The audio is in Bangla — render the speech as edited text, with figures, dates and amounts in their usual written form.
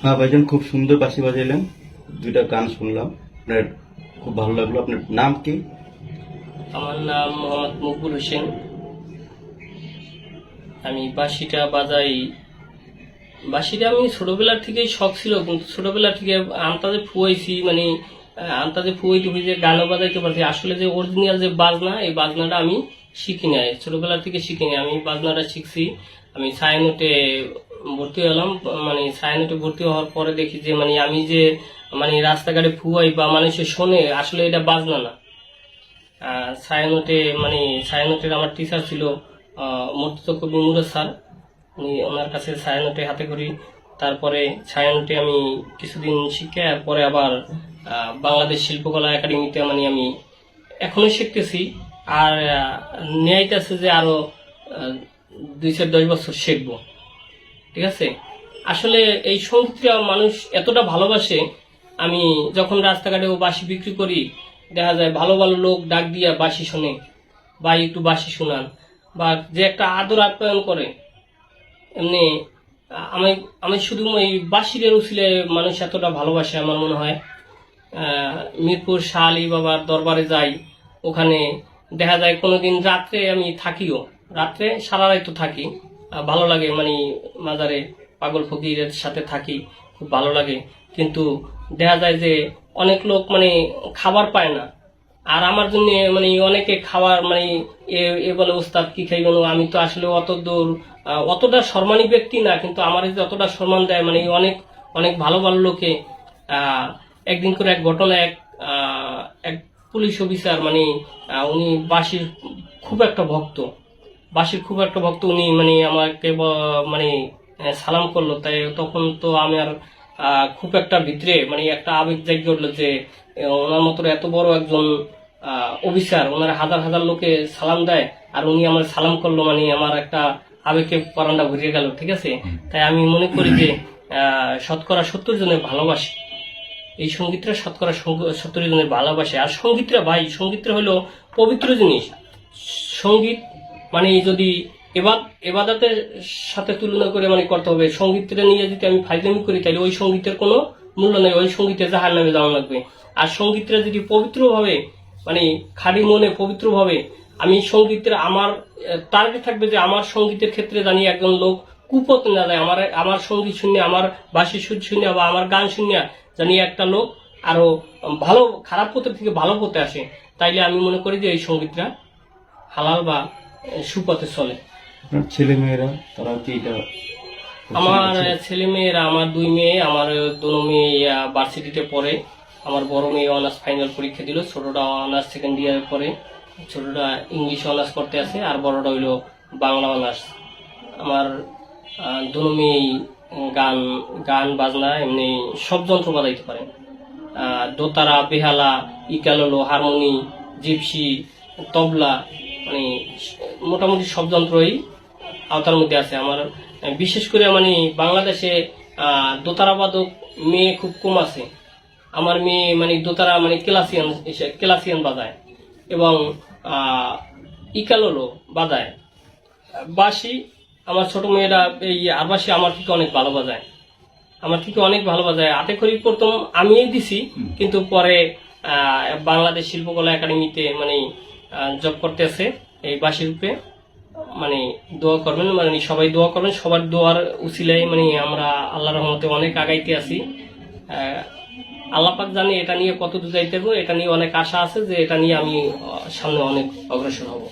হ্যাঁ ভাইজান, খুব সুন্দর বাঁশি বাজাইলেন, দুইটা গান শুনলাম, আপনার খুব ভালো লাগলো। আপনার নাম কি? আমার নাম মোহাম্মদ মকবুল হোসেন। আমি বাঁশিটা বাজাই। বাঁশিটা আমি ছোটবেলার থেকেই শখ ছিল, কিন্তু ছোটবেলা থেকে আন্তাজে ফুয়াইছি, মানে আন্তাজে ফুয়াইতে যে গানও বাজাইতে পারছি। আসলে যে অরিজিনাল যে বাজনা, এই বাজনাটা আমি শিখি নাই, ছোটবেলা থেকে শিখি নাই। আমি বাজনাটা শিখছি আমি ছায়ানটে ভর্তি হলাম। মানে ছায়ানটে ভর্তি হওয়ার পরে দেখি যে মানে আমি যে মানে রাস্তাঘাটে ফুয়াই বা মানুষের শোনে, আসলে এটা বাজনা না। ছায়ানটের আমার টিচার ছিল মর্তুজা কবি মুরাদ স্যার। উনি ওনার কাছে ছায়ানটে হাতে করি। তারপরে ছায়ানটে আমি কিছুদিন শিখে পরে আবার বাংলাদেশ শিল্পকলা একাডেমিতে মানে আমি এখনো শিখতেছি। আর ন্যায়টাছে যে আরো 2-10 বছর শিখবো। ঠিক আছে। আসলে এই সঙ্গীতটা মানুষ এতটা ভালোবাসে, আমি যখন রাস্তাঘাটে ও বাঁশি বিক্রি করি, দেখা যায় ভালো ভালো লোক ডাক দিয়া বাঁশি শোনে বা একটু বাঁশি শোনান, বা যে একটা আদর আপ্যায়ন করে। এমনি আমি আমি শুধু এই বাঁশির উছিলে মানুষ এতটা ভালোবাসে আমার মনে হয়। মিরপুর শাহ আলী বাবার দরবারে যাই, ওখানে দেখা যায় কোনোদিন রাত্রে আমি থাকিও, রাত্রে সারা রাত তো থাকি। ভালো লাগে, মানে মাজারে পাগল ফকিরের সাথে থাকি, খুব ভালো লাগে। কিন্তু দেখা যায় যে অনেক লোক মানে খাবার পায় না, আর আমার জন্য মানে অনেকে খাবার মানে এ বলে ওস্তাদ কি খাইবেন। আমি তো আসলে অত দূর অতটা সম্মানী ব্যক্তি না, কিন্তু আমার যতটা সম্মান দেয় মানে অনেক অনেক ভালো ভালো লোকে। একদিন করে এক ঘটনা, এক পুলিশ অফিসার, মানে উনি বাঁশির খুব একটা ভক্ত, উনি মানে আমাকে মানে সালাম করলো। তাই তখন তো আমি আর খুব একটা ভিতরে মানে একটা আবেগ জাগিয়ে উঠলো যে ওনার মতো এত বড় একজন অফিসার, ওনার হাজার হাজার লোকে সালাম দেয় আর উনি আমার সালাম করলো, মানে আমার একটা আবেগে পরানটা ভরিয়ে গেল। ঠিক আছে। তাই আমি মনে করি যে 70 জনের ভালোবাসে এই সঙ্গীতটা, 70 জনের ভালোবাসে। আর সঙ্গীতটা হলো পবিত্র জিনিস। সঙ্গীত মানে যদি এবাদতের সাথে তুলনা করে মানে করতে হবে। সঙ্গীতটা নিয়ে যদি আমি ফাইজলামি করি, তাহলে ওই সঙ্গীতের কোনো মূল্য নেই, ওই সঙ্গীতে জাহার নামে যাওয়া লাগবে। আর সঙ্গীতটা যদি পবিত্রভাবে মানে খাঁটি মনে পবিত্রভাবে আমি সঙ্গীতের, আমার টার্গেট থাকবে যে আমার সঙ্গীতের ক্ষেত্রে জানি একজন লোক কুপথ না যায়, আমার সঙ্গীত শুনে, আমার বাঁশি সুর শুনে বা আমার গান শুনে জানি একটা লোক আরো ভালো, খারাপ পথে থেকে ভালো পথে আসে। তাইলে আমি মনে করি যে এই সঙ্গীতটা হালাল বা সুপথে চলে। আপনার ছেলে মেয়েরা তারা কি এটা? আমার ছেলে মেয়েরা, আমার 2 মেয়ে, আমার 2 মেয়ে ভার্সিটিতে পড়ে। আমার বড় মেয়ে অনার্স ফাইনাল পরীক্ষা দিল, ছোটটা অনার্স সেকেন্ড ইয়ারে পড়ে। ছোটটা ইংলিশ অনার্স করতে আছে, আর বড়টা হইলো বাংলা অনার্স। আমার 2 মেয়েই গান গান বাজনা এমনি সব যন্ত্র বাজাইতে পারে। দোতারা, বেহালা, ইকাললো, হারমোনি, জিপসি, তবলা, মানে মোটামুটি সব যন্ত্রই আওতার মধ্যে আছে। আমার বিশেষ করে মানে বাংলাদেশে দোতারা বাদক মেয়ে খুব কম আছে। আমার মেয়ে মানে দোতারা মানে ক্লাসিয়ান বাজায় এবং ইকাললো বাজায়। বাঁশি আমার ছোট মেয়েরা এই আরবাসি আমার থেকে অনেক ভালো বাজায়, হাতে খড়ি প্রথম আমিই দিছি, কিন্তু পরে বাংলাদেশ শিল্পকলা একাডেমিতে মানে জব করতেছে এই বাঁশি রূপে। মানে দোয়া করবেন, মানে সবাই দোয়া করবেন, সবার দোয়ার উছিলায় মানে আমরা আল্লাহর রহমতে অনেক আগাইতে আছি। আল্লাহ পাক জানি এটা নিয়ে কত দূর যাইতে হবে। এটা নিয়ে অনেক আশা আছে যে এটা নিয়ে আমি সামনে অনেক অগ্রসর হব।